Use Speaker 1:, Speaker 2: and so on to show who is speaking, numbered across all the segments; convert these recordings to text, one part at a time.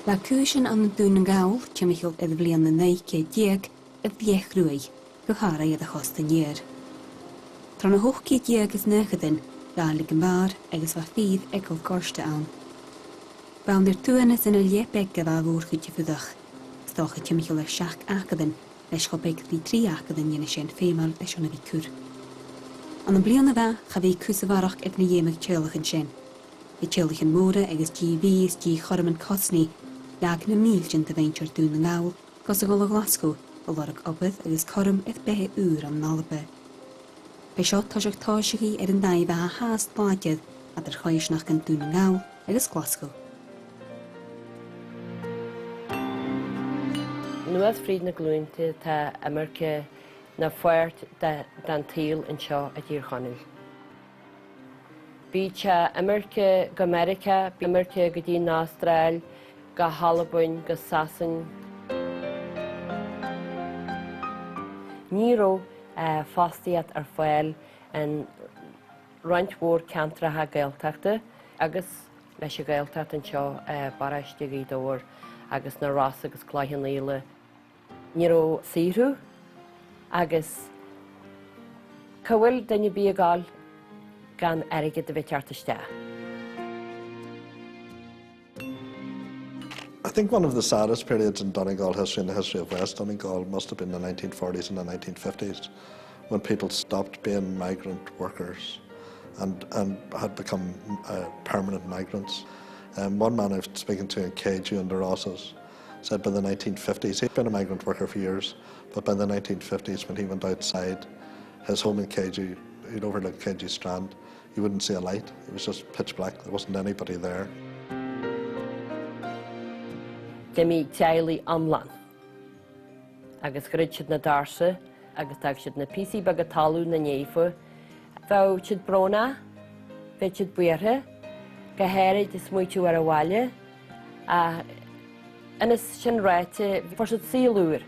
Speaker 1: La cúsin an Donegal, Chimichael ed blian na neike dieg, a bhiech rui, go chara iad a chosta nier. Tron a hochki dieg is nechadin, dalig yn bar, agus va fydd egol gorsta an. Bawn dir tuanis yn y liepeg gyda fwr chwyti ffydach. Stoch y Chimichael ar siach acadyn, leis chobeg di tri acadyn yen eisiau ffeimal leis o'n fi cwr. An yn blian na fa, cha fi cwsafarach ag na iemeg tjölach yn sien. I tjölach yn môre agus GV is di chorm yn cosni, lag na milgyn dy feintior dŵn yn gawl, gos ag ol o Glasgow, o lorag obydd agus chorm eith behe ŵr am Alba. Pe sio tosach tosach i yn dau fa haast bladiad a dyr choesnach gan dŵn yn gawl agus Glasgow.
Speaker 2: Nuas frid na glúinte tá America na fuert dan tíl yn sio a dîr chonil. Bí America go America, bí America go dí na Austrail, go Halabun, go Sasan. Níró fastiad ar fáil an rointmhór cantratha gaeltachta, agus leis a gaeltacht an seo baraiste í dóir, agus na rás agus cláithin líle. Níró sírú, agus cahfuil daine bí a gáil gan aige de bheitteartaiste.
Speaker 3: I think one of the saddest periods in Donegal history, in the history of West Donegal, must have been the 1940s and the 1950s, when people stopped being migrant workers and had become permanent migrants. One man I was speaking to in Keju in the Rosses said by the 1950s, he'd been a migrant worker for years, but by the 1950s when he went outside his home in Keju, he'd overlook Keju Strand, you wouldn't see a light, it was just pitch black, there wasn't anybody there.
Speaker 2: Demi teili amlan. Agus grid siad na darsa, agus tag siad na pisi bag a talú na neifu. Fau siad brona, fe siad buirhe, ga herid is mwytiw ar a walje, a ynys sian rete, for siad sílúr.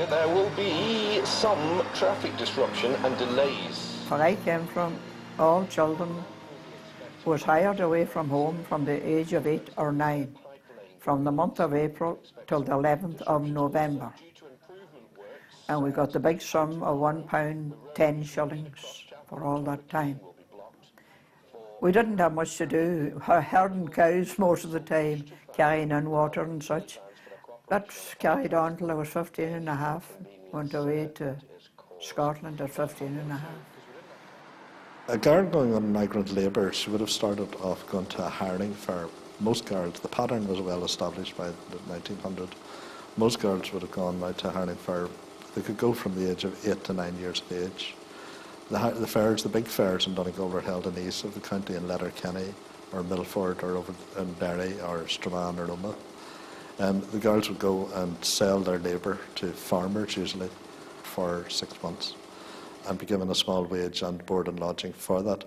Speaker 4: There will be some traffic disruption and delays.
Speaker 5: When I came from, all children was hired away from home from the age of 8 or 9, from the month of April till the 11th of November. And we got the big sum of £1.10 for all that time. We didn't have much to do, herding cows most of the time, carrying in water and such. That carried on till I was 15 and a half, went away to Scotland at 15 and a half.
Speaker 3: A girl going on migrant labour, she would have started off going to a hiring fair. Most girls, the pattern was well established by the 1900. Most girls would have gone out to a hiring fair. They could go from the age of 8 to 9 years of age. The fairs, the big fairs in Donegal were held in the east of the county in Letterkenny or Milford or over in Derry or Strabane or Oma. The girls would go and sell their labour to farmers usually for 6 months and be given a small wage and board and lodging for that.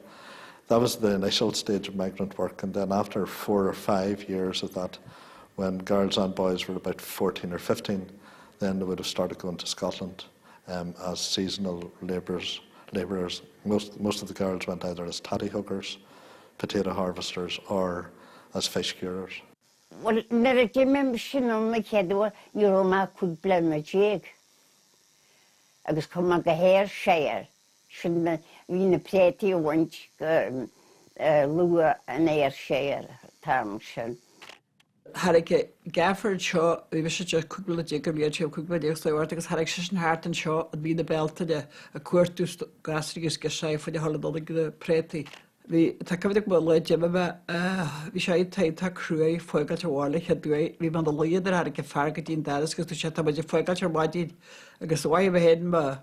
Speaker 3: That was the initial stage of migrant work, and then after 4 or 5 years of that, when girls and boys were about 14 or 15, then they would have started going to Scotland as seasonal labourers. Most of the girls went either as tatty hookers, potato harvesters, or as fish curers.
Speaker 6: Wel, nyr ydym yn mysyn o'n my cedwa, ni ro ma cwbla ma jeg. Agus kom ma gaher share. Sy'n ma fi'n y pleti o wynt lwa yn eir share tam sy'n.
Speaker 5: Harrig gafford seo, vi visste ikke cwbla jeg og vi er cwbla jeg så vart agus harrig sy'n hartan seo at vi na belta de a cuartus gastrigus gesai for de holidag de preti. Vi tackar vid på lite jobba vi ska inte ta krui folka till walla hedui vi man då leder har inte farka din där ska du chatta med folka till wadi agus wai vi heden med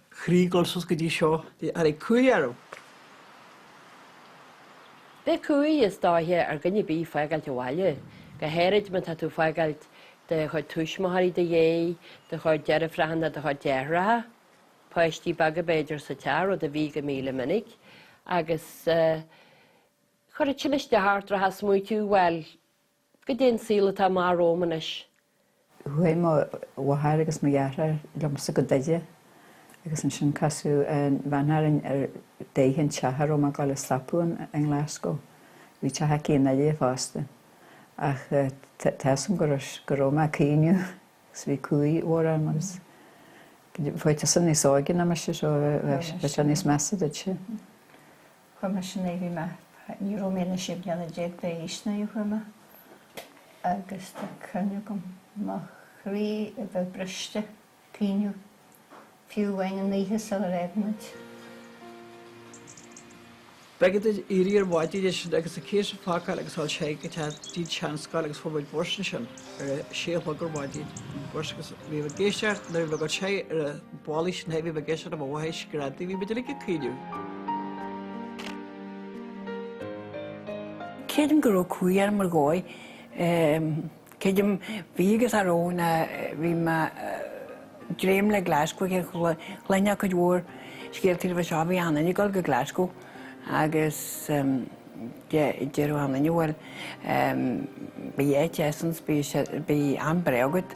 Speaker 5: krigol så ska de show det är kuiaro
Speaker 2: Det kui is da hier er gynnu bi folka till walla. Ga herid med tatu folka det har tushmahari det ye det har jere frahanda det har jera Paisti baga beidir sa tar og det viga mile minnig. Agus chor a chiliste hartra has muitu well Gydyn síla tá má Rómanis.
Speaker 7: Hwy mo wahar agus ma iara lomsa go daide
Speaker 5: agus an sin casú bhanar déhinn teathar ó má gáil stapún in Glasgow. Bhí te cían na lé fásta. Ach team go má cíniu gus bhí cuaí óra mas. Fáilte san ní Saoghal na mar se bheit níos measa se.
Speaker 6: Chuime sin é bhí me ní roména si beanna déag be isna i chuime agus tá cynne gom má chrí a bheith briste cíniu fiúhain an níthe sa réibnaid.
Speaker 7: Begad íríar bhaidí agus a céis fácail agus háil sé go tí teanscáil agus fóbhaid borsin sin ar séhlagur bhaidí. Agus bhí bh géisteart na bh sé ar a bálaí sin hebhí bh géisiart a bhhaéis gradí bhí beidir le cíniu.
Speaker 8: Céidim gur ó cuaar mar gáid, céidim bhígus aróna bhí me dréim le Glasgow chléine go dúir scéaltaí bh seo bhí anna gáil go Glasgow agus déirú anna bhfuil bí éitesans bí an breagad.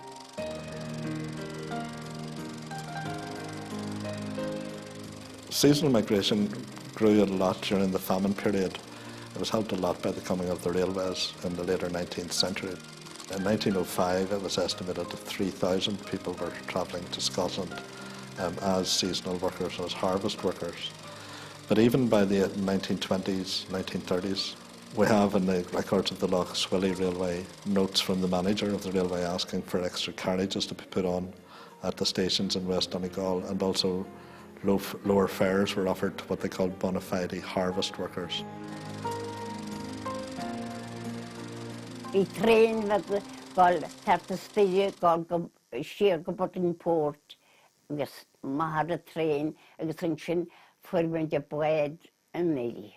Speaker 3: Seasonal migration grew a lot during the famine period. It was helped a lot by the coming of the railways in the later 19th century. In 1905, it was estimated that 3,000 people were travelling to Scotland as seasonal workers, as harvest workers. But even by the 1920s, 1930s, we have in the records of the Lough Swilly Railway notes from the manager of the railway asking for extra carriages to be put on at the stations in West Donegal, and also lower fares were offered to what they called bona fide harvest workers.
Speaker 6: Bhí tréin gáil tarta spéide gáil go siar go bot in port agus mar a tréin agus an sin fuirmin de buid an méí.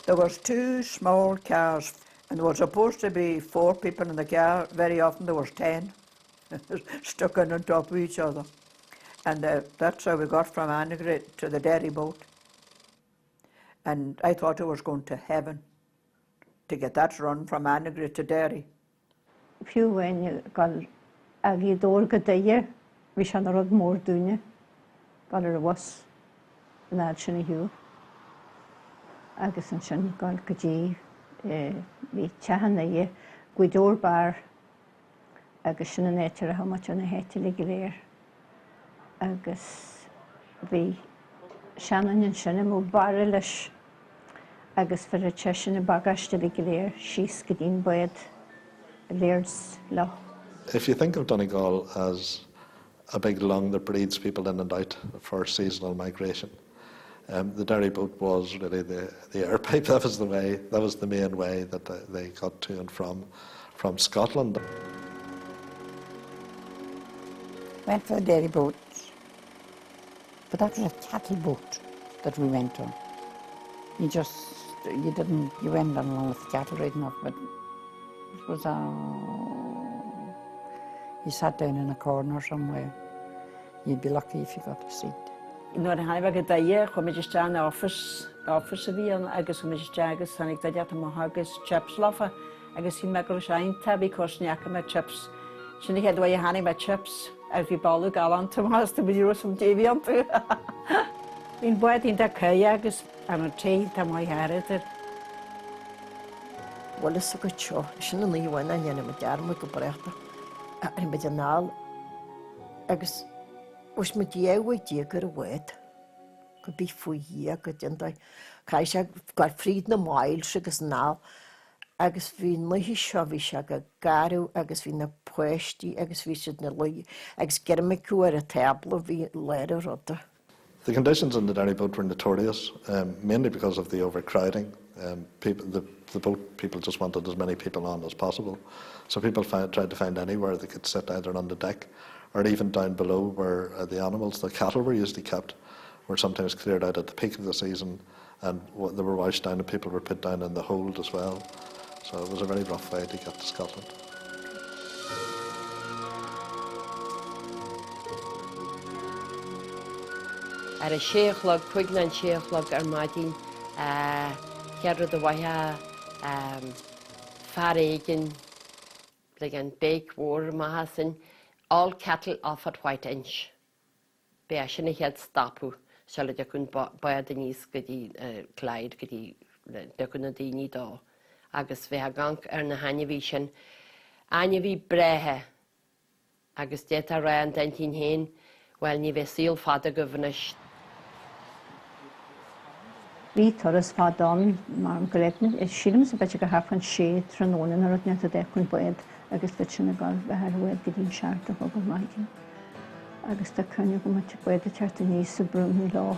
Speaker 5: There was 2 small cars, and there was supposed to be 4 people in the car. Very often there was 10 stuck in on top of each other. And that's how we got from Migrated to the dairy boat. And I thought I was going to heaven to get that run from Migrated to Derry.
Speaker 6: Fiúhain gáil a bhí dóir go daoir, bhí sean rud mór dúine, gáil ar a was an áil sin i hiú. Agus an sin gáil go dtí bhí tehan é gcuidóir bar agus sin an éitir a hamat an héite le go léir. Agus bhí seanan an sin mó bar leis agus for a tesin a bagaiste le go léir síos go dtíon buid léirs leo.
Speaker 3: If you think of Donegal as a big lung that breeds people in and out for seasonal migration, the dairy boat was really the air pipe. That was the main way that they got to and from Scotland.
Speaker 9: Went for the dairy boat, but that was a cattle boat that we went on. You went on along with the cattle right enough, but it was you sat down in a corner somewhere. You'd be lucky if you got a seat.
Speaker 2: Nuair a haimh go daoine chu méidir steán áfis a bhíon agus chu méidir teagas tháinig daide agus chips láfa agus hí me go seainta bhí cosneacha me chips. Sinna chéad bhfuil hanig me chips ar bhí balú galan Tomás do bhí som déhíon tú. Bhín buid ínta cé agus an té tá mai háidir.
Speaker 10: Bhil is a go seo, sinna níomhain a dhéanam a dearmú go breachta ar méid an náil agus was me díaghaidí gur a bhid go bí faoí a go dionda cai se gur fríd na máil agus ná agus bhí nuhí seo bhí se go garú agus bhí na poistí agus bhí siad na luí agus geirrma cuair a tabla bhí leir rudda.
Speaker 3: The conditions on the dairy boat were notorious, mainly because of the overcrowding. The boat people just wanted as many people on as possible, so people tried to find anywhere they could sit, either on the deck or even down below where the animals, the cattle were usually kept, were sometimes cleared out at the peak of the season, and they were washed down and people were put down in the hold as well. So it was a very rough way to get to Scotland.
Speaker 2: Ar a séachlog, chuig an séachlog ar maidin, ceadú do bhaithe faréigin, le an béic mhór maithasan, all cattle off at White Inch. Be sin head stapu, shall it kun buy the knees gedi Clyde gedi de kun di ni do. Agus ve gang na hannevi sin annevi brehe. Agus deta ran dentin hen, well ni ve seal fada governors.
Speaker 11: Bhí toras fádán mar an goléitne is sílim sa beidir go hafan sé trónóna ar net a déchn buid agus bit sinna gáil bheith bhfuil go dtín seart a thugad maidin. Agus tá cynnig go maiid buid a teart a níos sa brúmí lá.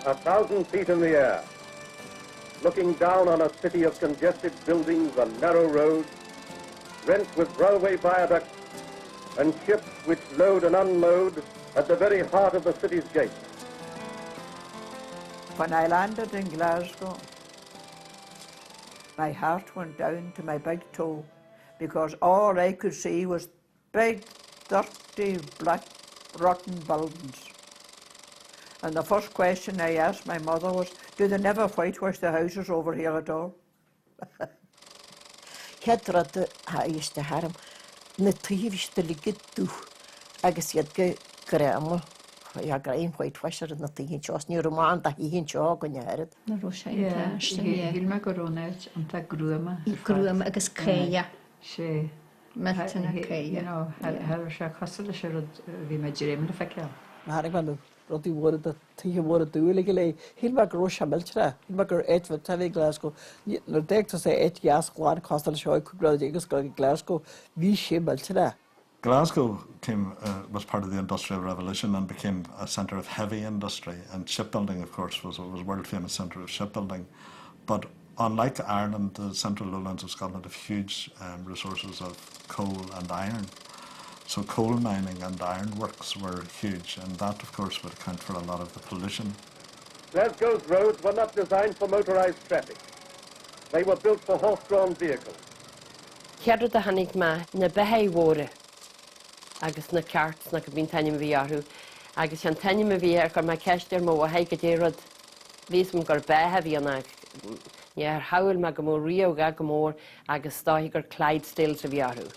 Speaker 12: A 1,000 feet in the air, looking down on a city of congested buildings and narrow roads, rent with railway viaducts and ships which load and unload at the very heart of the city's gate.
Speaker 5: When I landed in Glasgow, my heart went down to my big toe because all I could see was big, dirty, black, rotten buildings. And the first question I asked my mother was, do they never whitewash the houses over here at all?
Speaker 10: Hedrad ha iste haram na tíhiste ligid tú agus iad go grama ja graim whitewasher na tíhin chos ní román da híhin cho go nearad.
Speaker 9: Na ro sé hil me go ronet an ta grúma.
Speaker 11: Grúma agus céia.
Speaker 9: Sé.
Speaker 11: Metna céia.
Speaker 9: No, har sé costal sé vi me dréimle fekel.
Speaker 7: Har ik wel rodi woord dat tegen woord duidelijk lei. Heel wat groot schameltje. Heel wat groot eten wat tele Glasgow. Nu denk dat ze eten jas klaar kostel show kugrad ik Glasgow wie schameltje.
Speaker 3: Glasgow was part of the Industrial Revolution and became a centre of heavy industry, and shipbuilding, of course, was a world famous centre of shipbuilding. But unlike Ireland, the central lowlands of Scotland have huge resources of coal and iron. So coal mining and iron works were huge, and that, of course, would account for a lot of the pollution.
Speaker 12: Glasgow's roads were not designed for motorised traffic. They were built for horse-drawn vehicles.
Speaker 2: Ceadú a hanig ma na behé mhóra agus na cearts na go bín taine bhí arthú, agus an taine bhí ar chu mai ceistir mó a haig go dtéad vís mo gur bethe bhí anna ní ar hail me go mór riamh ga go mór agus stáithí gur Clydesdale sa bhí arthú.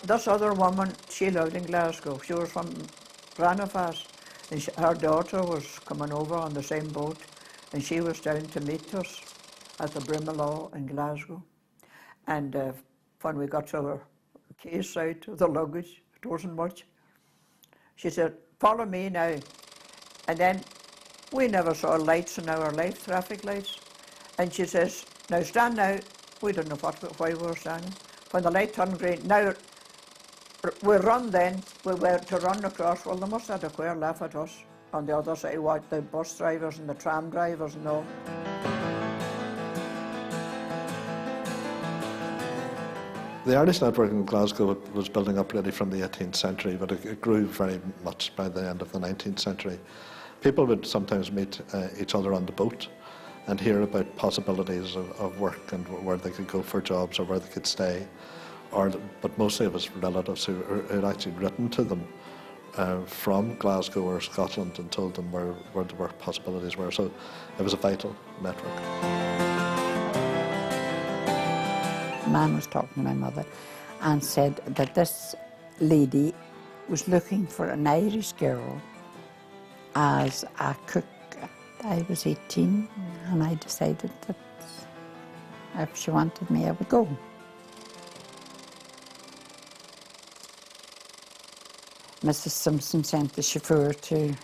Speaker 5: This other woman, she lived in Glasgow. She was from Ranafas, and her daughter was coming over on the same boat, and she was down to meet us at the Brimelagh in Glasgow. And when we got to her case out of the luggage, it wasn't much, she said, follow me now. And then we never saw lights in our life, traffic lights. And she says, now stand now. We didn't know why we were standing. When the light turned green, now we run then, we were to run across, well they must have had a queer laugh at us on the other side, what the bus drivers and the tram drivers and all.
Speaker 3: The Irish network in Glasgow was building up really from the 18th century, but it grew very much by the end of the 19th century. People would sometimes meet each other on the boat and hear about possibilities of work and where they could go for jobs or where they could stay. But mostly it was relatives who had actually written to them from Glasgow or Scotland and told them where the work possibilities were. So it was a vital network.
Speaker 9: A man was talking to my mother and said that this lady was looking for an Irish girl as a cook. I was 18 and I decided that if she wanted me, I would go. Mrs. Simpson sent the chauffeur to,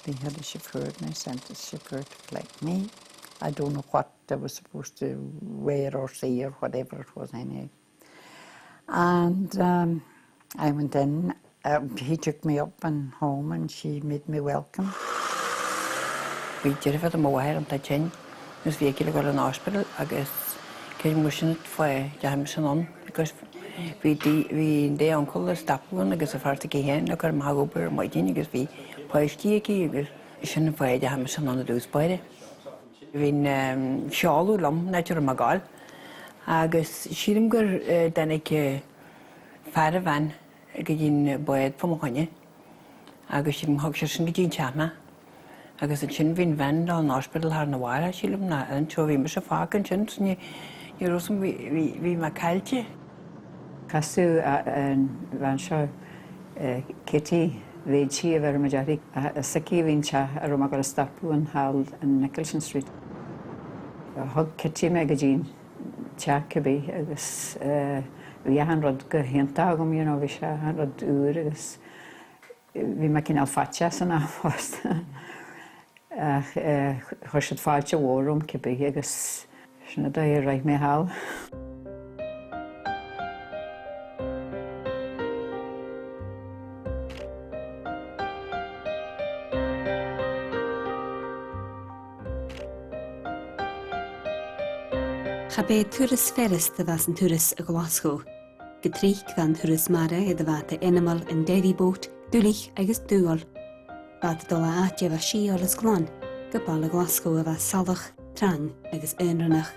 Speaker 9: they had a chauffeur and I sent the chauffeur to collect me. I don't know what I was supposed to wear or see or whatever it was anyway. And I went in, he took me up and home and she made me welcome.
Speaker 8: We did it more and I changed. This vehicle got an hospital, I guess. Came motion for Jameson on because we uncle stopped one, I guess a far to get in, look at my over my gene, I guess we pushed you, I guess shouldn't find Jameson on the dose by Bhín seáú lom neidir a Saoghal agus sírim gur dennig fear a bhain go dtín buad fo mo chuine agus sin thug sé sin go dtín teanna. Agus an sin bhín bhain an hospital ar na bhhaile sílam na an teo bhí me se fágan sin ní rosam bhí me cailte.
Speaker 11: Casú an bhain seo Kitty bhéid si a bhar maidearigh a sací bhín se ar rom agur a stapú an hall an Nicholson Street. Thug Kitty me go dtín te cabbí agus bhí hanrod go hénta agam bhí se hanrod úr agus bhí me cinál faite san áfást. Chuir siad fáilte bhórúm cabbí agus sinna do raibh mé hall.
Speaker 1: Cha bé turas ferris de bheas an turas a Glasgow. Go tríc bhean turas mara i de bhata animal an dairy boat, dúlich agus dúal. Bhata dola áte bheith sí olas glán, go ball a Glasgow a bheith salach, trang agus önrannach.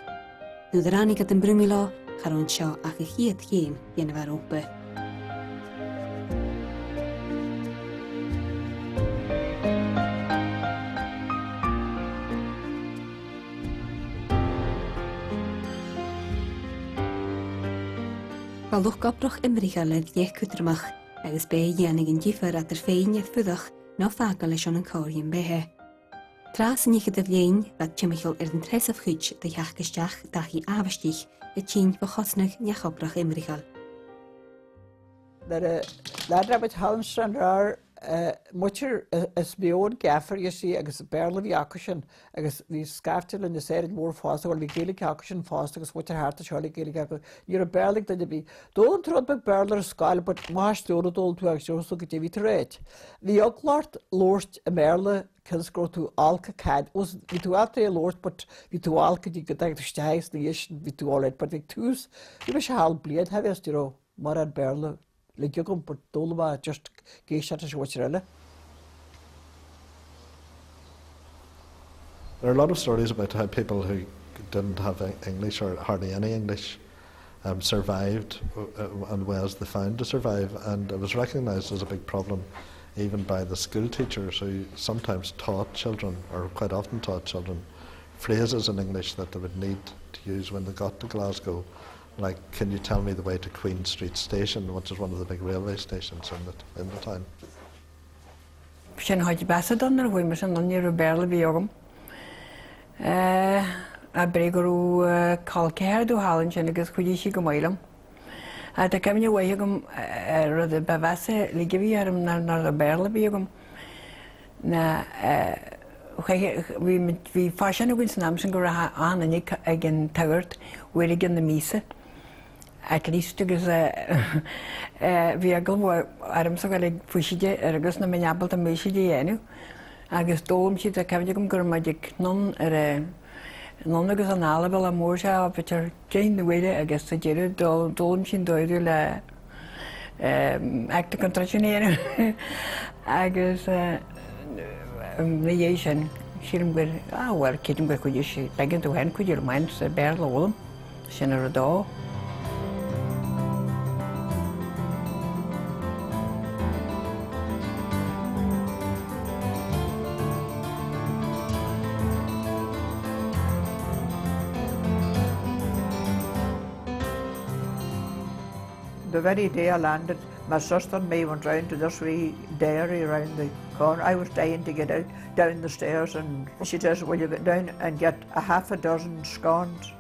Speaker 1: Nú de rannig at an brúmi lá, charón seo ach a chiad chéim dhéana bhar ópa. Balwch gobrach imricha le ddiech cwtramach, agus be dhéanig yn ddifar at yr féin eith fyddach ná fágal leis an cóiríon bethe. Tras yn ichyd y flein, bad timichol yn tresaf chwyd dy iachgysteach dachi afastich y tîn fy chosnach niach obrach imrichal.
Speaker 5: Lad rabbit Halmstrand are mucher is beyond gaffer you see agus barley yakushin agus the scaftel in the said more fast or the gaelic yakushin fast agus what heart to charlie gaelic you're a barley that be don't throw the barler skull but mash the old to actually so get it right the oklart lost a merle kilscrow to alka cad was to out the lord but you to alka you get the stays the ish we to all it but the twos you wish hal bleed have you marad barle like you come but dolba just geisha to watch really.
Speaker 3: There are a lot of stories about how people who didn't have English or hardly any English survived and Wales they found to survive, and it was recognised as a big problem even by the school teachers who sometimes taught children, or quite often taught children, phrases in English that they would need to use when they got to Glasgow. Like, can you tell me the way to Queen Street Station, which is one of the big railway stations in the town?
Speaker 8: Sin haid besa don ar bhuiime sin don níor bearla bhíogam. A bregarú calcéir dú hálann sin agus chuidí si go mailam. A tá cemne bhaithegam rud a bevesa ligihí arm nar a bearla bhíogam. Na bhí fáisian a gin san amsan go rath annanig ag an tagart bhuiir ag an na mísa. At least agus bhí agam arm sa gael fuisiide agus na meneabal a méisiide dhéanú agus dóm siad a cefide gom gur maidig non agus an Alba a mór se a bitar Jane na bhuiide agus a déidir dóm sin dóidir le acta contractionéanú agus na dhé sin sílim gur áhhar cidim gur chuidir si legin tú hen chuidir main sa bear leolalam sin ar a dó.
Speaker 5: The very day I landed, my sister and me went round to this wee dairy around the corner. I was dying to get out down the stairs, and she says, will you get down and get a half a dozen scones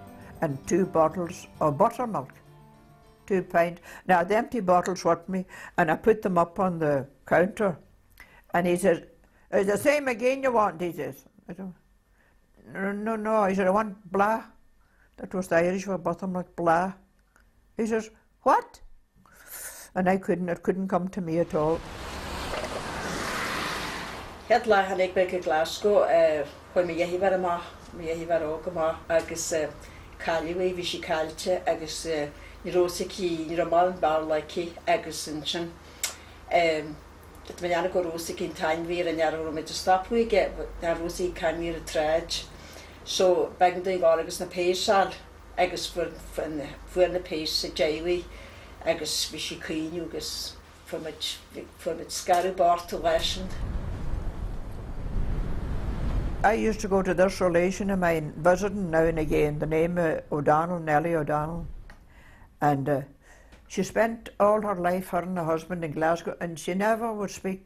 Speaker 5: and 2 bottles of buttermilk, 2 pints. Now the empty bottles with me, and I put them up on the counter. And he says, is the same again you want? He says, I don't, no. He said, I want blah. That was the Irish for buttermilk, blah. He says, what? And it couldn't come to me at all.
Speaker 13: Het lá han ik bij Glasgow, when me yehi var ma, me yehi var ook ma, agus caliwe vi si calte, agus ni rosiki, ni romal barlaki, agus inchin. Het me jana go rosiki in time weer en jara ro me to stop we get, na rosi kan weer a trage. So back doing agus na peisal, agus for na peis jaiwi. Agus vi si cíniu agus from its scary bar to lesson.
Speaker 5: I used to go to this relation of mine, visiting now and again, the name of O'Donnell, Nellie O'Donnell. And she spent all her life, her and her husband, in Glasgow, and she never would speak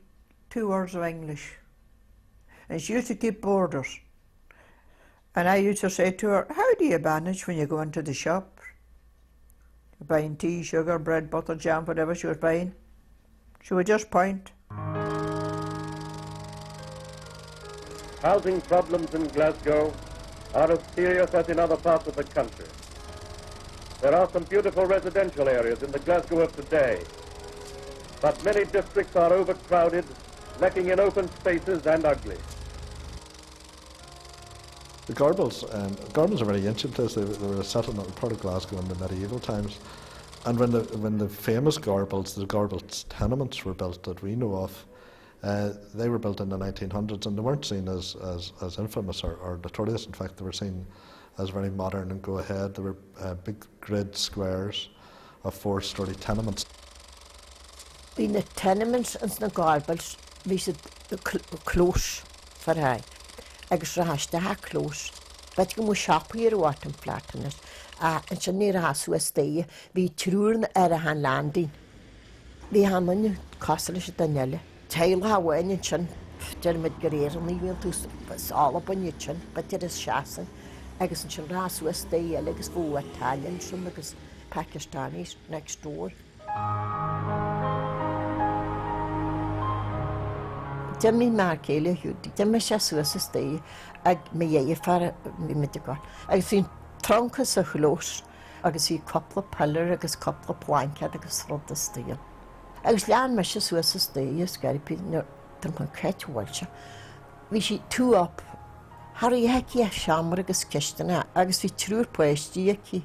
Speaker 5: 2 words of English. And she used to keep boarders. And I used to say to her, how do you manage when you go into the shop? Buying tea, sugar, bread, butter, jam, whatever she was buying. She would just point.
Speaker 12: Housing problems in Glasgow are as serious as in other parts of the country. There are some beautiful residential areas in the Glasgow of today, but many districts are overcrowded, lacking in open spaces and ugly.
Speaker 3: The Gorbals are very ancient place. They were a settlement, part of Glasgow in the medieval times. And when the famous Gorbals, the Gorbals tenements were built that we know of, they were built in the 1900s, and they weren't seen as infamous or notorious. In fact, they were seen as very modern and go ahead. They were big grid squares of 4-storey tenements.
Speaker 10: Bhí na tenements and na Gorbals, bhí sé close for I. Agus rahasta ha close. But you must shop here what in flatness. And she near has was stay. Bhí trúrn a han landing. Bhí ha man costlish Danielle. Tail ha wen and chin. Dermot Guerrero ni will to all up on your chin, but it is chassin. Agus and chin has was stay. Agus go Italian, some agus Pakistanis next door. Jimmy Markele Hudi, Jimmy Shasuas stay, ag me far medical. I seen trunks of close, I see couple of pillar, I guess couple of plank, I guess from the steel. I was land Shasuas stay, yes, Gary Pin, Trump catch watcher. We see 2 up. Harry Hacky a shammer, I guess Kistana, I guess we true post, Yaki.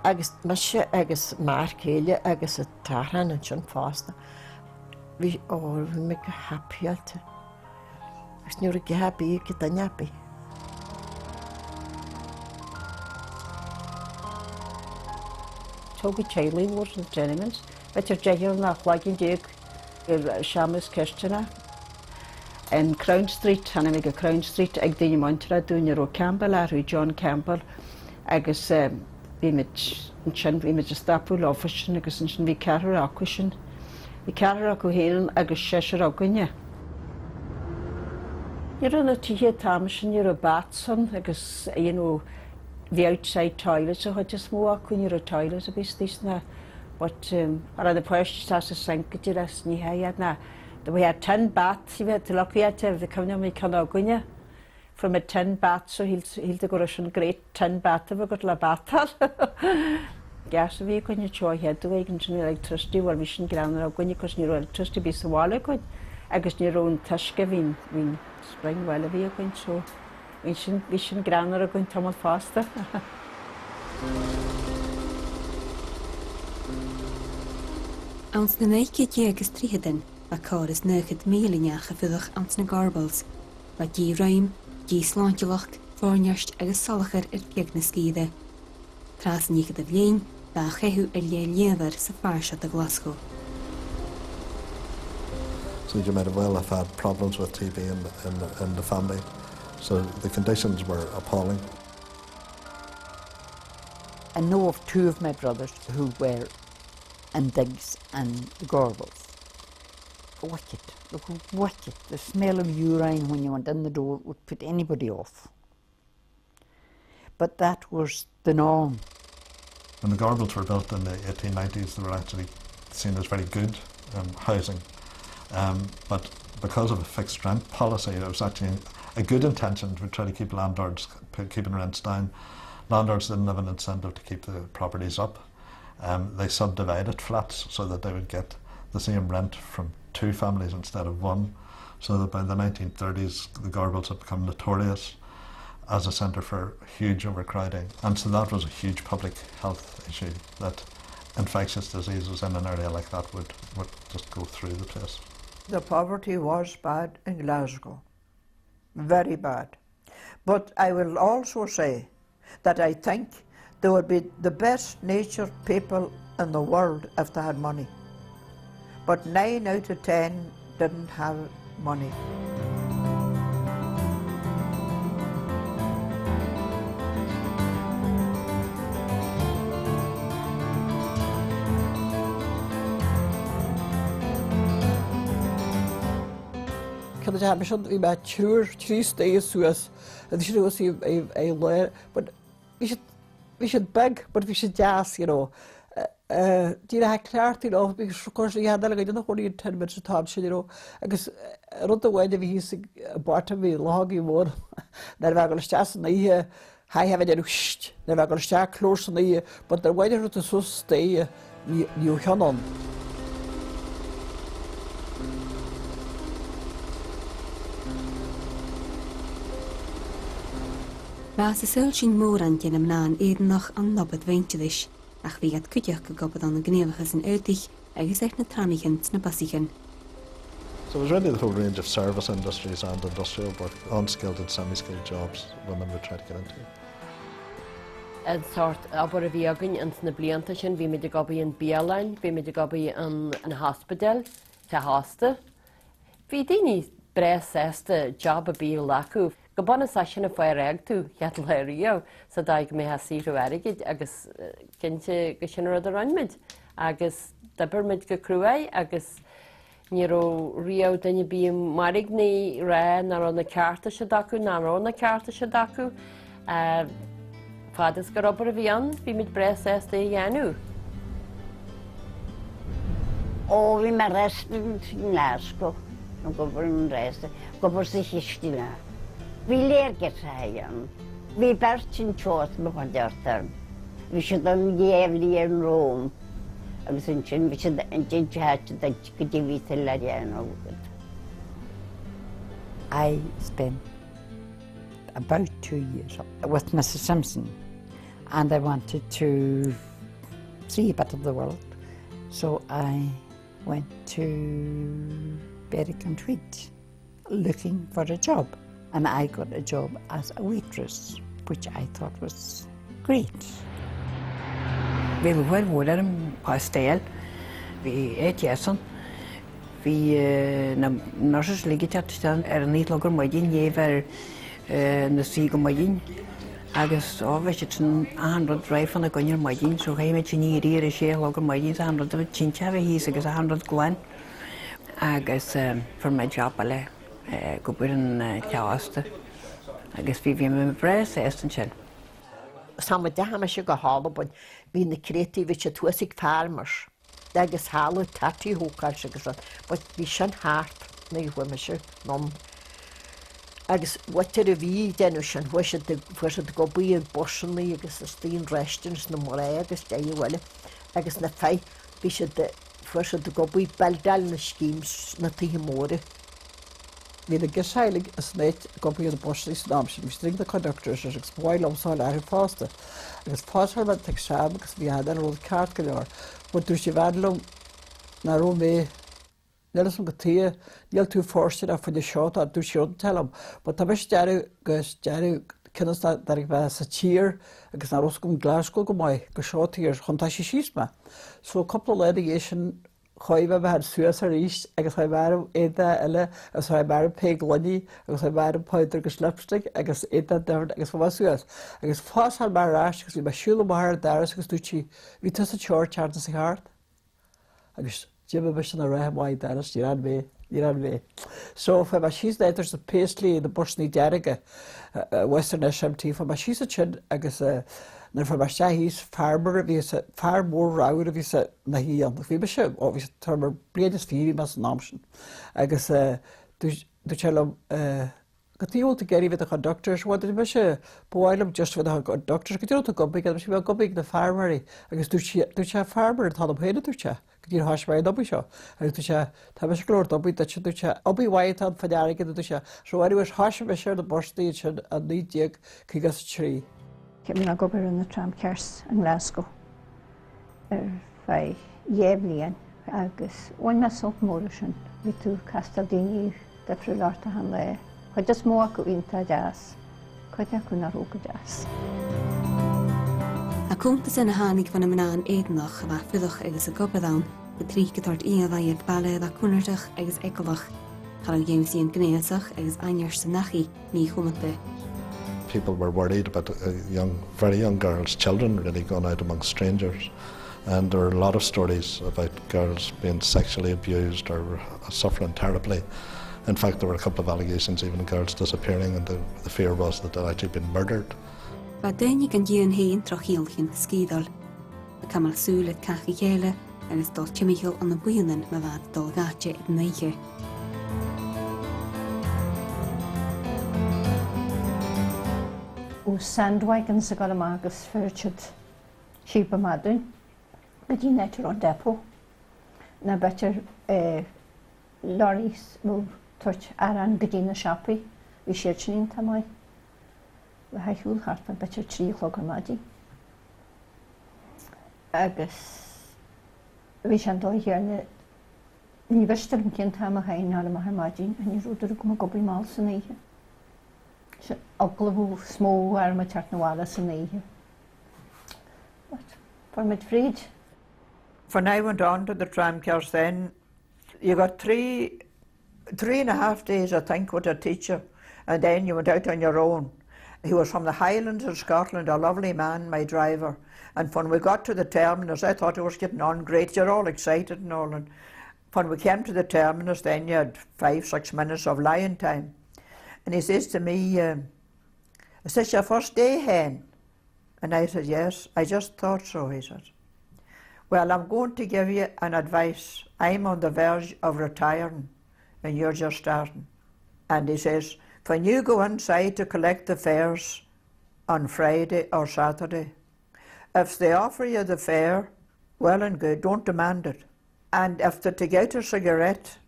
Speaker 10: I guess Masha, I guess Markele, I guess a Taran and John Foster. We make a happy at it. It's not a happy, get a nappy.
Speaker 11: Togi Chailin was in tenements, but your jail nach like in Jake, Shamus Kirstena. And Crown Street, and I make a Crown Street, Ag Dini Montra, doing your Campbell, Harry John Campbell, I guess, image, and image a staple office, I guess, and we carry a cushion. I carry a cohelen agus shesher a gunye. You're on a tea tamshin, you're a batson, agus, you know, the outside toilet, so I just walk when you're a toilet a bit this na. But, or the person has a sink at your ass, ni hayad na. We had 10 bats, we had to look at the coming of me gunye. From a 10 bats, so he'll go a great 10 bat of a good la batal. Gas we when you show head the way into electricity or mission ground when you cause your electricity be so wall good. I guess your own Tashkevin when spring well a vehicle so mission ground are going to faster.
Speaker 1: Ans na neike agus tríheden a car is 9 mílinach a fudach ans na Gorbals, ba dí raim, dí sláintjulach, fórneast agus salacher geag na skide. Tras nícha a bhléin, ba chehu léadar sa farsha de Glasgow.
Speaker 3: So you might have well have had problems with TB in the family. So the conditions were appalling.
Speaker 9: I know of 2 of my brothers who were in digs and the Gorbals. Wicked, look wicked. The smell of urine when you went in the door would put anybody off. But that was the norm.
Speaker 3: When the Gorbals were built in the 1890s, they were actually seen as very good housing. But because of a fixed rent policy, it was actually a good intention to try to keep landlords keeping rents down. Landlords didn't have an incentive to keep the properties up. They subdivided flats so that they would get the same rent from 2 families instead of 1. So that by the 1930s, the Gorbals had become notorious as a centre for huge overcrowding. And so that was a huge public health issue, that infectious diseases in an area like that would just go through the place.
Speaker 5: The poverty was bad in Glasgow, very bad. But I will also say that I think there would be the best natured people in the world if they had money. but 9 out of 10 didn't have money.
Speaker 7: Cad a mission we met tour 3 days Suez and she was a lawyer, but we should beg, but we should jazz, you know. Do you have clarity of because of course we had like I don't know what you 10 minutes of time, you know. I guess run the way that we used to bottom me loggy more. Then we're going to jazz and I have it rushed. Then we're going to start close and I but the way to so stay you can on.
Speaker 1: Bas is sul sin mór an gin am ná éadnach an nobad veintidis, ach bhí gad cuideach go gobad an gnéamachas an éirtich agus na trámichint na basichan.
Speaker 3: So it was really the whole range of service industries and industrial work, unskilled and semi-skilled jobs women would try to get into.
Speaker 2: Ed sort aber a bhí agan an na blianta sin bhí mid gobaí an Bialain, bhí mid gobaí an hospital, te hásta. Bhí daoine bres ésta job a bí lacu. Go bana sa sin a fáir ag tú cheat le rio, sa daig mé ha síú aigid agus cinnte go sin rud a ranmid, agus dabar go cruai agus níró rio daine bí marig ní ré nar an na carta se dacu, nar an na carta se dacu, fadas go robar a bhí an, bhí mid bres ésta i dhéanú.
Speaker 6: Ó, bhí mar rest in Glasgow, no gobar an rest, gobar sa histila. Vi leerget hayan. Vi bertin tjås med koncerten. Vi skulle jävlig en rom. Och sen vi skulle inte ha det skulle vi till igen och.
Speaker 9: I spent about 2 years with Mrs. Simpson, and I wanted to see a bit of the world. So I went to Berwick and Tweed looking for a job. And I got a job as a waitress, which I thought was great.
Speaker 8: Vi var vårdare på stel. Vi Jason. Vi när så ligger det är en liten lager majin gever na sig och majin. Agus avvechet en drive från den gången majin så hej med chini det ske lager majin så han det chincha vi his agus 100 glan. Agus for my job alle go bud an ceasta agus bhí bhí me bres éan sin.
Speaker 10: Sama de ha se go hála bun hí na creatíh se tuaigh farmers. Agus hála tatí hóáil agus but bhí sin háart na bhfuime se nom. Agus watar a bhí denú sin fu se go buí an bosannaí agus is tíon restins na moré agus déhile agus na fé bhí fu se go buí beldal na scíms na títhe móra.
Speaker 7: Vi the geseilig is net gopi the bosslis namsin. We string the conductors as spoil om so er faster. Agus faster met tek shab because we had an old cart galore. But du she vadlum na ro me Nelson gotie nel too forced af for the shot at du should tell him. But tabish jaru gus jaru kennas that ik was a cheer agus na roskum Glasgow go mai go shot here hontashi shisma. So a couple of litigation Choive had Suez reached, agus I bar Eda Elle, as I bar pig loddy, agus I bar powder slapstick, agus Eda David, agus for Suez. Agus fast had bar rash, because we were shul bar Darius Gustucci, we took a church hard as a heart. Agus Jimmy Bishon a Raham White Darius, you ran me. So for my she's there, there's a pastry, the Bursney Derriga, Western SMT, for my she's a chin, agus När för bara his farmer vi så farmor raud vi så när hi an vi besög och vi tar bredes fyr med namn. Jag så du chalom Gatio to get with the conductors what the besö på ilum just with the doctors gatio to go because we go big the farmer. Jag du cha farmer ta på hela du cha. Gatio hash by double show. Jag du cha ta besö klor double that du cha obi white on för där du cha. So I was hash besö the birthday should a need jag kigas tree.
Speaker 11: Cyn go bar yn y tram cers yn Glasgow. Fai jeflian agus o'n mesol môr sy'n vi tu Castaldini da frulorta han le. Chod ys mô ac o inta jas. Chod ac o'n arwg o jas.
Speaker 1: A cwmtas yn y hanig fan y myna'n eidnoch a fyddwch agus y gobeddán, go trí gotart íomhaí ag bailad a cúnartach agus ecolach, chael géimsíon gnéasach agus ainear sa nachi ní chumanta.
Speaker 3: People were worried about very young girls, children really going out among strangers. And there are a lot of stories about girls being sexually abused or suffering terribly. In fact, there were a couple of allegations, even girls disappearing, and the fear was that they'd actually been murdered.
Speaker 1: Ba déine gan díon hain trochiolchin scídal. A camal súle cachi chéile agus dul Michael an na buanan ma bhad dul gáte ag neiche.
Speaker 11: Ó sandwagon sa gal agus fyrchid sheep madun. Go dí netar an depo. Na better lorries mú tuirt aran go dí na siapaí bhí siirtnín tamai. Bhí haithúil hart na better 3 o'clock madi. Agus bhí sé an dul hiarna ní bheistar an cin tam a hain ala maithar madin a ní rúdar go gobaí máil san éige. Se aglavú smó ar ma teart na bhála san éige. For mid fríd.
Speaker 5: When I went on to the tram cars then, you got 3.5 days, I think, with a teacher, and then you went out on your own. He was from the Highlands of Scotland, a lovely man, my driver. And when we got to the terminus, I thought it was getting on great. You're all excited and all. And when we came to the terminus, then you had 5-6 minutes of lying time. And he says to me, is this your first day, hen? And I said, yes. I just thought so, he said. Well, I'm going to give you an advice. I'm on the verge of retiring, and you're just starting. And he says, when you go inside to collect the fares on Friday or Saturday, if they offer you the fare, well and good, don't demand it. And if they're to get a cigarette,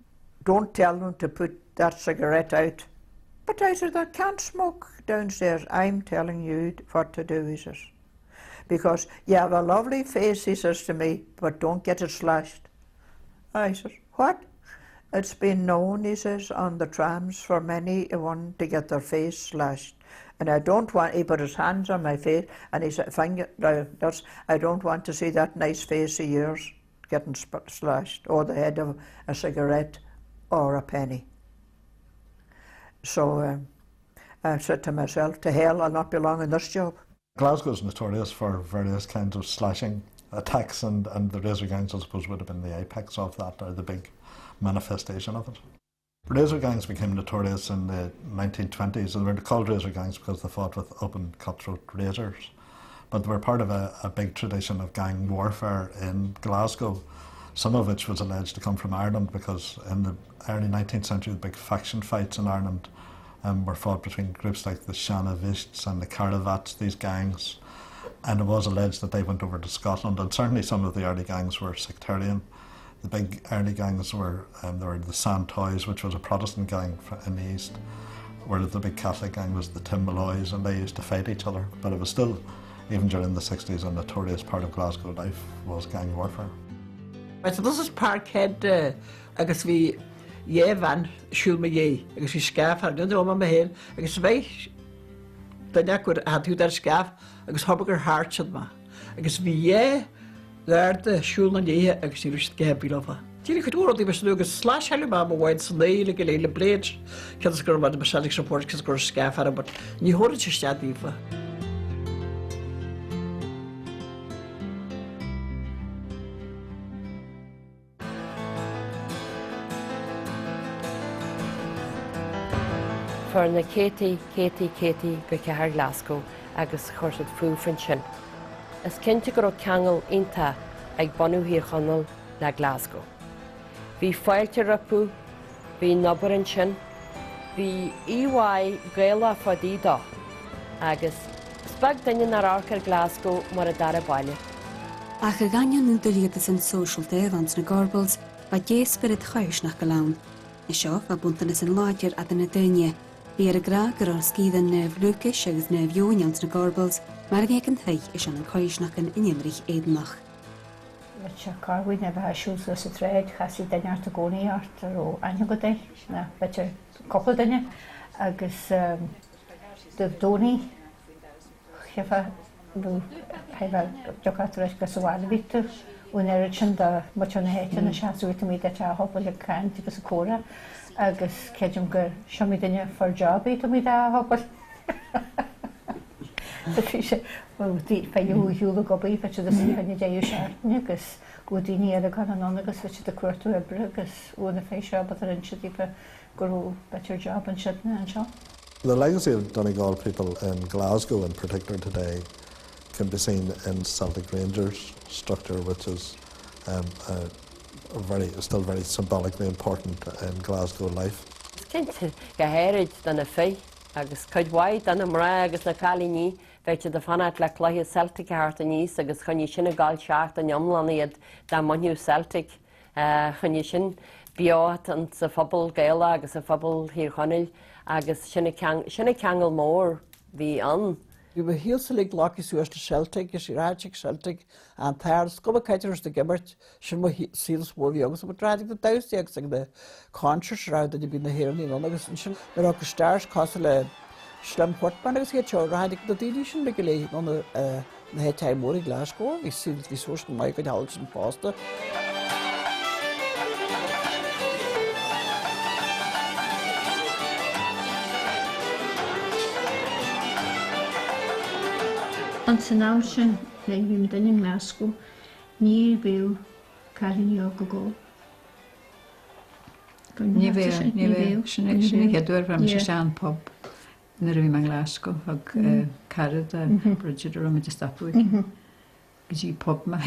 Speaker 5: don't tell them to put that cigarette out. But I said, I can't smoke downstairs. I'm telling you what to do, he says. Because you have a lovely face, he says to me, but don't get it slashed. I said, what? It's been known, he says, on the trams for many a one to get their face slashed. And I don't want, he put his hands on my face and he said, I don't want to see that nice face of yours getting slashed, or the head of a cigarette or a penny. So I said to myself, to hell, I'll not be long in this job.
Speaker 3: Glasgow is notorious for various kinds of slashing attacks, and the razor gangs, I suppose, would have been the apex of that, or the big manifestation of it. Razor gangs became notorious in the 1920s, and they were called razor gangs because they fought with open cutthroat razors. But they were part of a big tradition of gang warfare in Glasgow, some of which was alleged to come from Ireland, because in the early 19th century, the big faction fights in Ireland were fought between groups like the Shanavists and the Caravats, these gangs, and it was alleged that they went over to Scotland, and certainly some of the early gangs were sectarian. The big early gangs were the Santoys, which was a Protestant gang in the east, whereas the big Catholic gang was the Tim Malloys, and they used to fight each other. But it was still, even during the 60s, a notorious part of Glasgow life was gang warfare.
Speaker 7: Right, so this is Parkhead, agus bhí van siúil me agus bhí scaf ar gund óma me héin, agus bheith daine gur hadú dar scaf agus hobagur hartsad ma. Agus bhí Garda siúil na agus ní rist geh bílofa. Tíri chud úr, bheits agus slash heile ma bhhaid san léile go léile bléid, cead gur bhad mesádig support cos gur scaf ar, but ní hóra te stead dífa.
Speaker 2: For na Katie go cethar Glasgow agus chuirsad fúfan sin. Is cinnte go ceangal inta ag banú hir chonal le Glasgow. Bhí fáilte rapú, bhí nobaran sin, bhí EY gaila fadída, agus spag daine nar arcar Glasgow mar a dara baile.
Speaker 1: Ach a ganyan yn dyliodas yn social devans na gorbals, ba dé spirit chais nach galawn. I seo fa buntanas yn laidir ad yn y dynia. Bhí ar a gra gur ar scídan nef Lucas agus nef Jónians na gorbals, mar ag an theich is an chais nach an inimrich éidenach.
Speaker 11: Bete carhúid na bheit siús le sa tréid, chasí daineart a gcónaíart ó aine go dé, na bete coppla daine, agus de dónaí chefa bú hefa deochatar eis go sa bhála vítar ún sin de matna héite na seaúta mí de hoppa le caiint agus a córa agus ceidim gur seomí duine for jobbí to mí hoppa. sé tí féúúla gobí fe a síhanne déú seaartne agus go daine a gan an agus fe a cuairú ebre agus úna féisio bat ar insetípa gurú better job an sina an seo.
Speaker 3: The legacy of Donegal people in Glasgow in particular today can be seen in Celtic Rangers structure, which is still very symbolically important in Glasgow life.
Speaker 2: Cinnte go héirid don na fé agus chuidhhaid an mrá agus na chalíní féite de fanat le chluithe Celtic háart a níos agus chuní sinna gáil seach an iomlan iad dá maniu Celtic chuní sin beat an sa phobal Gaeilge agus sa phobal hir chonil agus sinna ceangal mór bhí an.
Speaker 7: We were hielselig lucky so as the Celtic, is Iraqik Celtic, and Thars, Gubba Kiters the Gibbert, Shimmo Seals War Yogs, but Radic the Dousdiacs and the conscious round that you've been the hearing in August and Shin, the Rock Stars, Castle, Slim Portman, as he chose Radic the Edition, Bigly on the head time more in Glasgow, we see the source of Michael Halson Foster.
Speaker 11: An san áir sin le bhím daine Glasgow, ní bhíú cailíní go go.
Speaker 9: Ní bhíú, sinna cheadúir bham se sean pub na bhí me Glasgow ag carad a Bridget a romid a stapúid. Gdí pub me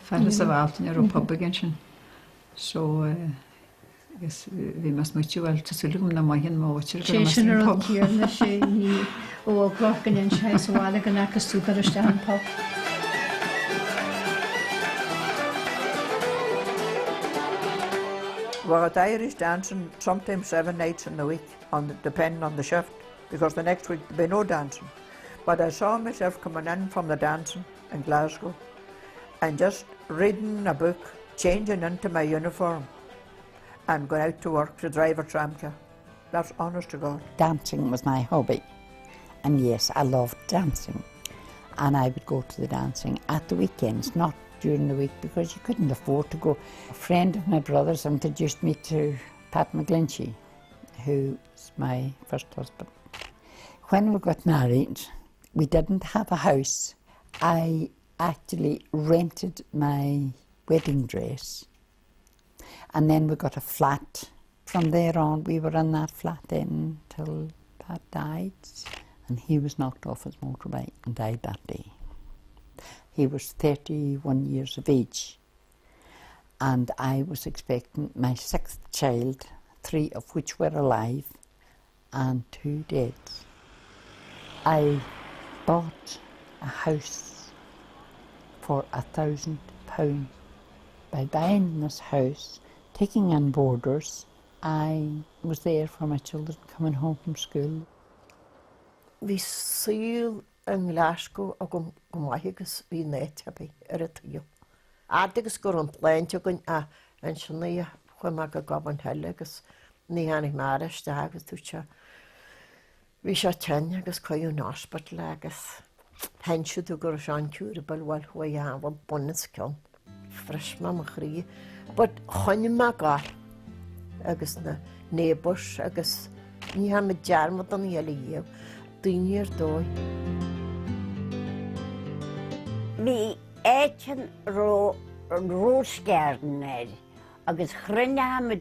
Speaker 9: fearras a bháltain ar ó pub agin sin. So bhí mas muitiúil tasúlagum na maithín máitir go mas
Speaker 11: sin ar an cíarna sé ní ó ghlachgan in se sála gan agus tú gar istean pub.
Speaker 5: Well, at Irish dancing, sometimes 7 nights in the week, depending on the shift, because the next week there'll be no dancing. But I saw myself coming in from the dancing in Glasgow and just reading a book, changing into my uniform and going out to work to drive a tramcar. That's honest to God.
Speaker 9: Dancing was my hobby, and yes, I loved dancing, and I would go to the dancing at the weekends, not during the week, because you couldn't afford to go. A friend of my brother's introduced me to Pat McGlinchey, who's my first husband. When we got married, we didn't have a house. I actually rented my wedding dress, and then we got a flat. From there on, we were in that flat then till Pat died, and he was knocked off his motorbike and died that day. He was 31 years of age, and I was expecting my 6th child, 3 of which were alive and 2 dead. I bought a house for £1,000. By buying this house, taking in boarders, I was there for my children coming home from school.
Speaker 10: We seal in Glasgow a go maigus bhí néitebí ar a tíú. Agus gur an pléinte gon an sinna chuim a go gaban heile agus ní hanig mariste agus túte. Bhí se tenne agus chuú náspart agus hensiú tú gur seán ciúrabal bhil chuí anhfuil bunnas ceann. Frisma a chrí, but chuine me gáil agus na neighbours agus ní ha me dearmad an eile dhéamh daoine ar dói.
Speaker 6: Bhí éitin rósceardan éir, agus chruinethe me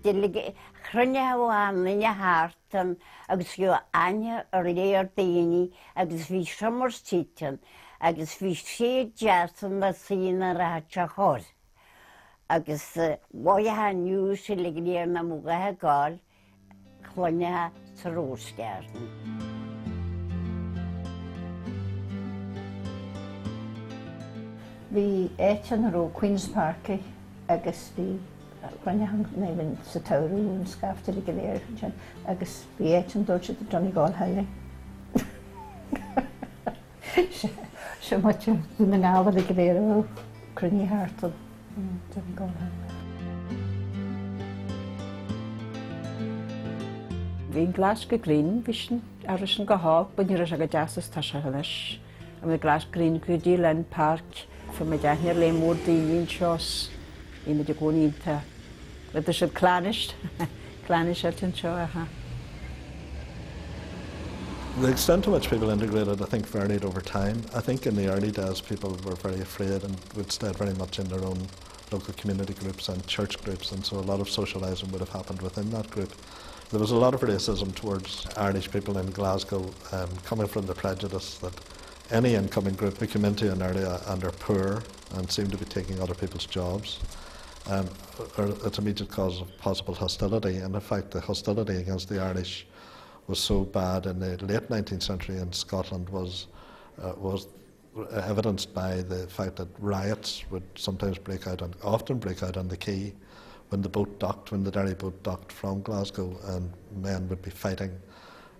Speaker 6: chruinethe bháin na háartan agus go aine ar léir daoine agus bhí siomar títan agus bhí sé deasan na sína ráte chóir. Agus bhaithe nniu sé le léir na mugathe gáil chruinethe sa rósceardan.
Speaker 11: Bhí éitin ar ó Queen's Park agus bhí chruinethe nefinn sa tairú an scafta le léir agus bhí éitin dúirte a Donegal heile. Se muite na ngála le léir ó cruinní háartal Donegal heile.
Speaker 14: Bhín Glasgow Green bhí ar sin go hág buine a go deasas tá se leis. A me Glasgow Green go dtí len park for my dad near lane more the in shows in the going into but the should clanished clanish at and show
Speaker 3: The extent to which people integrated, I think, varied over time. I think in the early days people were very afraid and would stay very much in their own local community groups and church groups, and so a lot of socialising would have happened within that group. There was a lot of racism towards Irish people in Glasgow, coming from the prejudice that any incoming group who come into an area and are poor and seem to be taking other people's jobs, are its immediate cause of possible hostility. And in fact, the hostility against the Irish was so bad in the late 19th century in Scotland was evidenced by the fact that riots would sometimes break out, and often break out on the quay when the boat docked, when the Derry boat docked from Glasgow, and men would be fighting,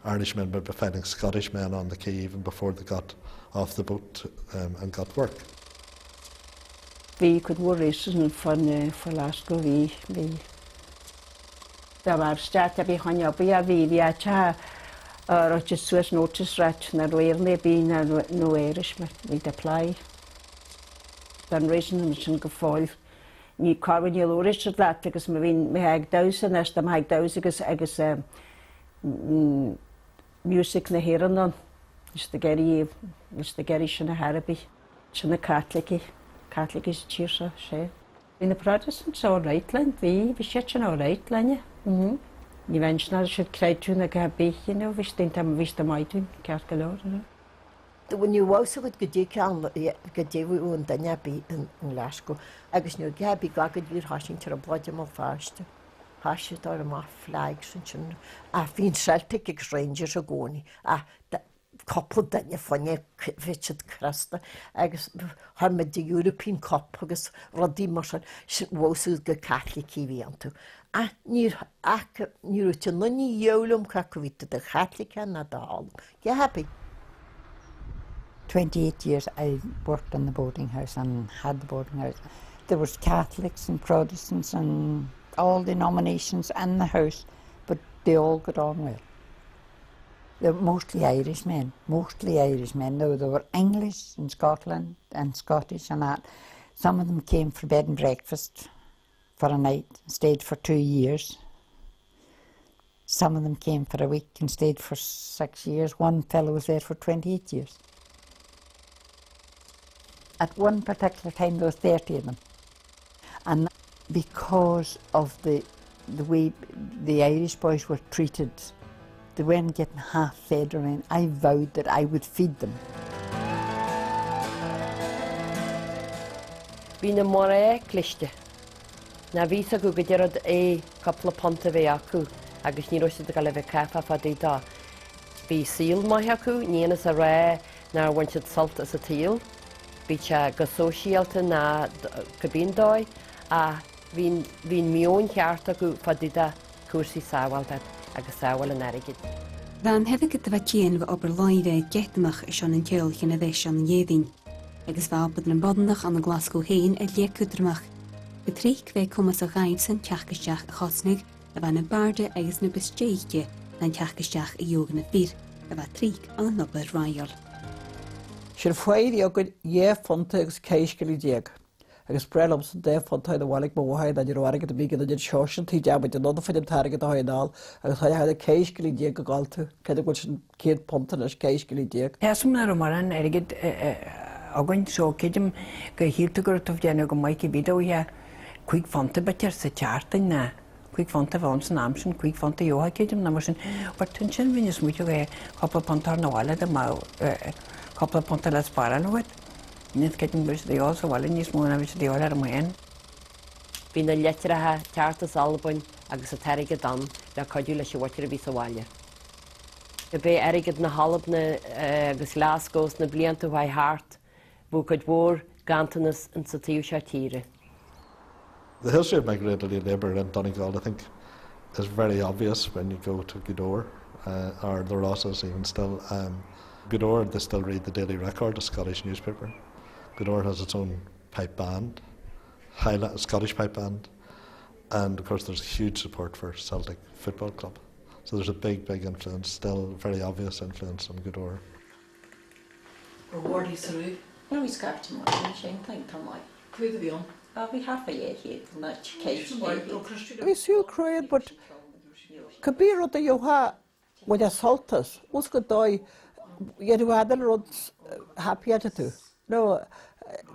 Speaker 3: Irish men would be fighting Scottish men on the quay even before they got off the boat and got work.
Speaker 14: We could work racism for Glasgow, we there were started behind you, but we had just was notice right na roierne being no Irish we apply. Then reason sin go fáil ní carhain Irish that because me hag thousand as them hag thousand agus music na hearing on is the Gary sin na Harabi sin na Catholic is cheersa sé. In the Protestants all right land we shit all right land. Ní bhain should cry to na gabi, you know, we think I'm wish the might in Carcalor.
Speaker 10: When you also would get you can get you on Danya be in Glasgow. I guess you gabi gagad you're hashing to a body more fast. Hash it or my flags and I've been Celtic strangers agoni. The couple that you funny Richard Cresta. I guess Hermid the European Cup, I guess Roddy Marshall was the Catholic Kiwianto. Níor te nunní jólam cacavita the Catholic and the hall. You happy?
Speaker 9: 28 years I worked in the boarding house and had the boarding house. There was Catholics and Protestants and all denominations in the house, but they all got on well. They were mostly Irishmen, though they were English in Scotland and Scottish and that. Some of them came for bed and breakfast for a night, stayed for 2 years. Some of them came for a week and stayed for 6 years. One fellow was there for 28 years. At one particular time there were 30 of them. And because of the way the Irish boys were treated, they weren't getting half fed or anything. I vowed that I would feed them.
Speaker 2: Bhí mar cliste. Na vísa go gyrad couple of ponta ve acu, agus ní roisid a galef cafa fadí da. Bhí síl mai acu, níanas a ré na wanted salt as a teal. Bhí go socialta na cabín dói, a bhín mion cheart acu fadí da cuasi Saoghal agus Saoghal an arigid.
Speaker 1: Dan hefyd gyda fa cien fy oberlaide getmach ysio yn ceol chyn y ddesio yn iedyn. Agus fa bod yn bodnach an y Glasgow hyn e lieg cwdrmach. Betreik fe commas a gaibs yn tiachgysdiach a chosnig a fan y barde agus na bysdeiche na'n tiachgysdiach a iogan y fyr a fa trig an y nober raiol.
Speaker 7: Sy'n ffaid i ogyd fonta agus ceisgol I dieg. Agus brelom sy'n fonta yn y walig mwahaid a di'r warig at y big yn y siosion ti diab yn nod o ffyd yn target o hoedal agus haid y ceisgol I dieg o galtu cedd gwyd sy'n cyd ponta nes ceisgol I dieg.
Speaker 8: Esm na romaran erigid ogyn so cydym gyhirtu gwrdd o fdianw gymwaith I byd o ia Quig fonta beter sa chartan na quig fonta vons na amsin quig fonta yo hakedum na mosin partunchen vinis muito ge couple pontar na wala da ma couple ponta las para no wet nit kedum bus de also wala nis mo na vis de wala men
Speaker 2: Bhí na leitrathe teartas Alban agus a teirigid dan le codú leis bhairtear bí sa bhaile. Go bé airigid na Halbna agus Glasgows na blianta bhaid hart bú go dhór gantanas an sa tíú se tíre.
Speaker 3: The history of migrated labour in Donegal, I think, is very obvious when you go to Gweedore, or the Rosses even still. Gweedore, they still read the Daily Record, a Scottish newspaper. Gweedore has its own pipe band, Scottish pipe band, and of course there's huge support for Celtic Football Club. So there's a big, big influence, still very obvious influence on Gweedore.
Speaker 7: Or Wardy Saru.
Speaker 14: Well, we scarred him on the same thing, come on.
Speaker 7: Clwydd fi on.
Speaker 14: We have a year here, not case.
Speaker 7: Vi syl croed, but kabir the yoha with a saltas. What's good doi? You had a rod happy attitude. No,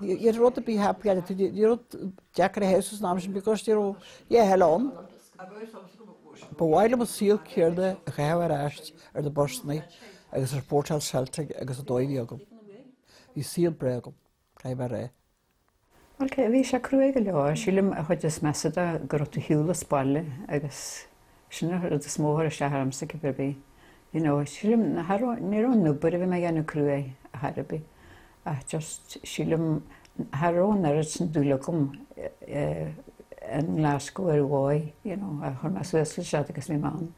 Speaker 7: you ought to be happy attitude. You ought Jack the houses names because you're hello. But while I was seal here the hair ash or the Boston, I was a portal Celtic, I was a doi yoga. You seal brego, Kaibare.
Speaker 11: Okay, vi sé cruúige le sílim a chuid is meada gur tú hiúla spáile agus sinna a smóthir se haramsa go bebí. Sílim nírón nubar a bhí me gana cruúé a Harbí. A just sílim Harrón ar san dúlagum in Glasgow ar bháid, a chun me suasla se agus mí man.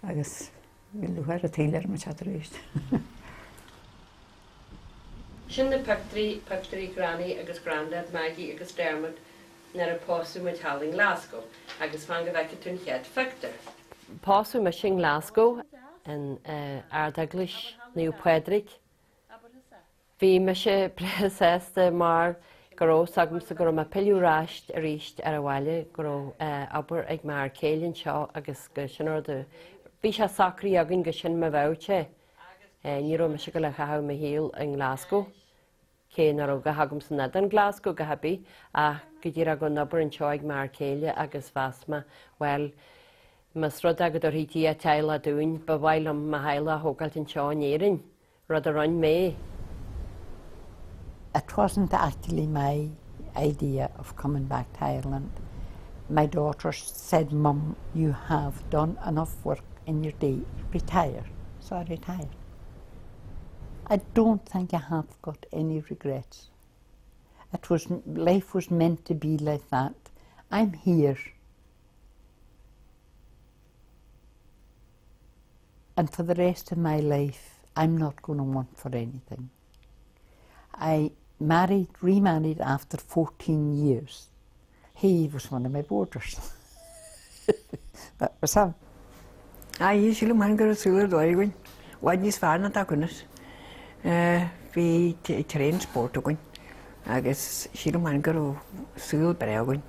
Speaker 11: Agus bhí luhair a tíile me chatríist.
Speaker 2: Sin na pectorí granny agus grandad Maggie agus Dermot nar a pású me taling Glasgow agus fan go bheice tún chead fector. Pású me sin Glasgow in Ardaglis New Pedrick. Bhí me se breséasta mar goró sagm sa goró me pilú ráist a ríist ar a bhaile goró aber ag mar céilinn seo agus go sin orda. Bhí se sacrí agin go sin me bhhaute. Níró me se go le chahabh me híal in Glasgow. Cén ar go hagam san an Glasgow go habí a go dtír a go nabar an seoig mar céile agus bhasma well mas rud agad ar hítí a teil a dún ba bhhail am ma heile a hógalt an seo nérin rud a ran mé.
Speaker 9: It wasn't actually my idea of coming back to Ireland. My daughter said, Mum, you have done enough work in your day. Retire. So I retired. I don't think I have got any regrets. Life was meant to be like that. I'm here. And for the rest of my life, I'm not going to want for anything. I remarried after 14 years. He was one of my boarders. That was him.
Speaker 8: I usually man go to the door. What is far not happiness? We train sport again. I guess she don't man go to the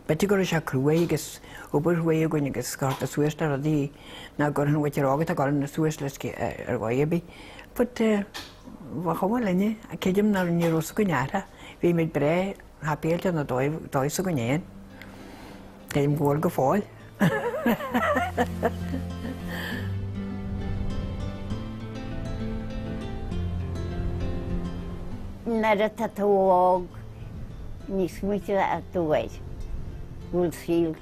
Speaker 8: but you go to Shakruay, I guess, over where you're going to get Scott the Swiss or the now going with your organ, I got in the Swiss, let's get a way. But Wahomalene, I kid him now in your Roscognata. We made bread, happy and the toy so good. Then go go fall.
Speaker 6: Nara tatawag ni smita at the way. We'll see.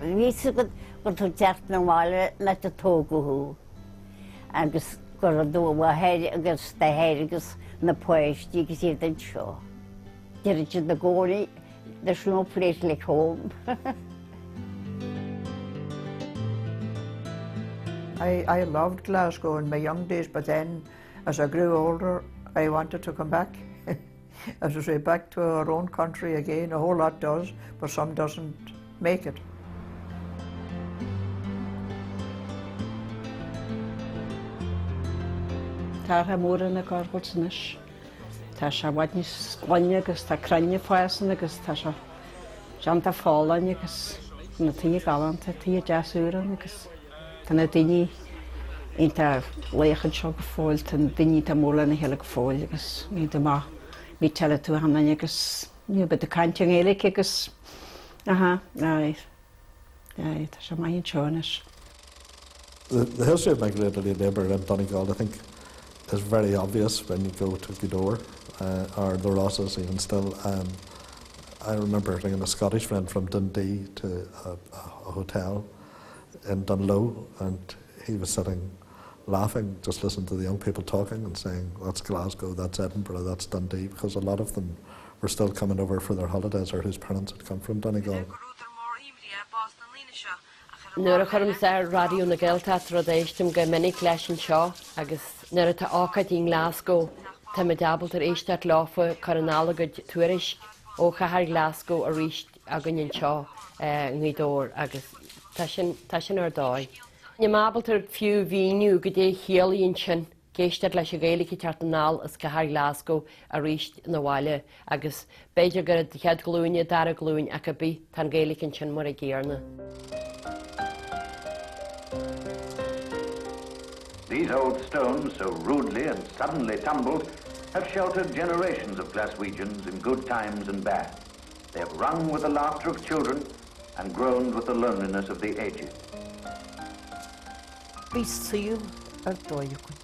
Speaker 6: We said, but to just no while, not to talk who. And just got to do what head against the head against the poise, you can see the show. Did it in the goalie? There's no place like home.
Speaker 5: I loved Glasgow in my young days, but then as I grew older, I wanted to come back. As I say, back to our own country again. A whole lot does, but some doesn't make it.
Speaker 14: Tá mór in na garbulsnis. Tá se bhaid ní scoine agus tá cranne fásan agus tá se seanta fálainn agus na tí galanta tí deasúran agus tá na daoine ínta léchan seo go fáil tá daoine tá móla na heile go fáil agus ní má mí teile tú hanna agus ní bit a cante éile agus tá se maithon teonas.
Speaker 3: The history of migrated labour in Donegal, I think, is very obvious when you go to Gweedore or the Rosses even still. I remember taking a Scottish friend from Dundee to a hotel in Dunlow, and he was sitting laughing, just listening to the young people talking and saying, that's Glasgow, that's Edinburgh, that's Dundee, because a lot of them were still coming over for their holidays or whose parents had come from Donegal.
Speaker 2: Nuair a chum sa radio na Gaelta rud éistim go minic leis an seo agus nuair atá ácaid í Glasgow tá me dabalt ar éisteart láfa coronála go tuairis ó chahar Glasgow a ríist agan an seo Gweedore agus tá sin ar dóid. Ní mábalt ar fiú víniu go dé chéalaíonn sin Géistear leis a Gaeilge teartanál is go thar Glasgow a ríist na bhaile agus beidir gur de chead glúine dar a glúin a go bí tan Gaeilge sin mar a géarna.
Speaker 15: These old stones, so rudely and suddenly tumbled, have sheltered generations of Glaswegians in good times and bad. They have rung with the laughter of children and groaned with the loneliness of the aged.
Speaker 10: Bhí síl ar dóiúchan.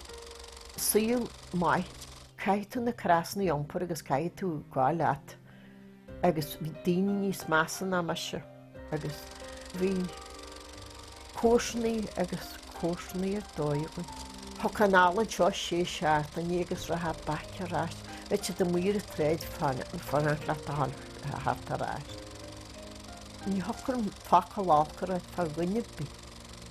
Speaker 10: Síl mai, cai tú na crasna iompar agus cai tú gá leat, agus bhí daoine níos measan am aise, agus bhí cóisnaí agus cóisnaí ar dóiúchan. Tá canála seo sé seart a nígus ratha baice ráis, veit do muir a tréid fan an chlacht a hart a ráis. Ní hocr faca lácar a fa gunne bí.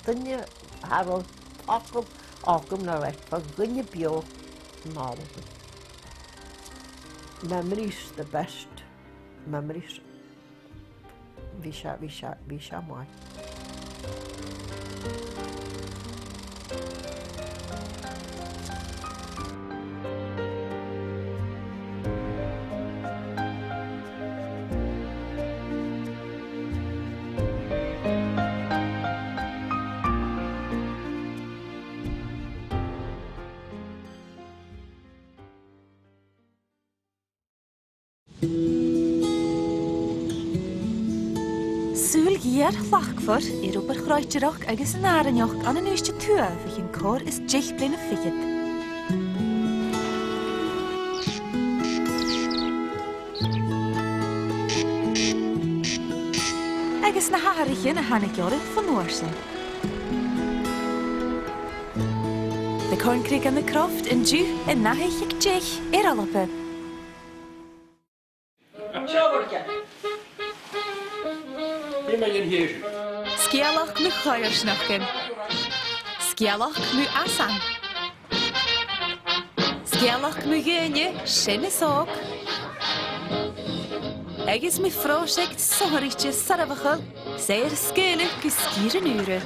Speaker 10: Dunne harol facal ágam na reit fa gunne bio nálagan. Memories, the best memories. Bhí se mai.
Speaker 16: Súil géar lachfar ar obair chráiteach agus an áraneach an an úiste tua bhí an cór is deich blin a fiad. Agus na háirichin a hána georid fan nuairsa. The corncrig an na croft in dú in nahéich deich ar Alba. Scialach mú choirsnachcin. Scialach mú asan. Scialach mú gine sin is óg. Agus mú frósecht soharichte sarabachal séir scéile go scír an úre.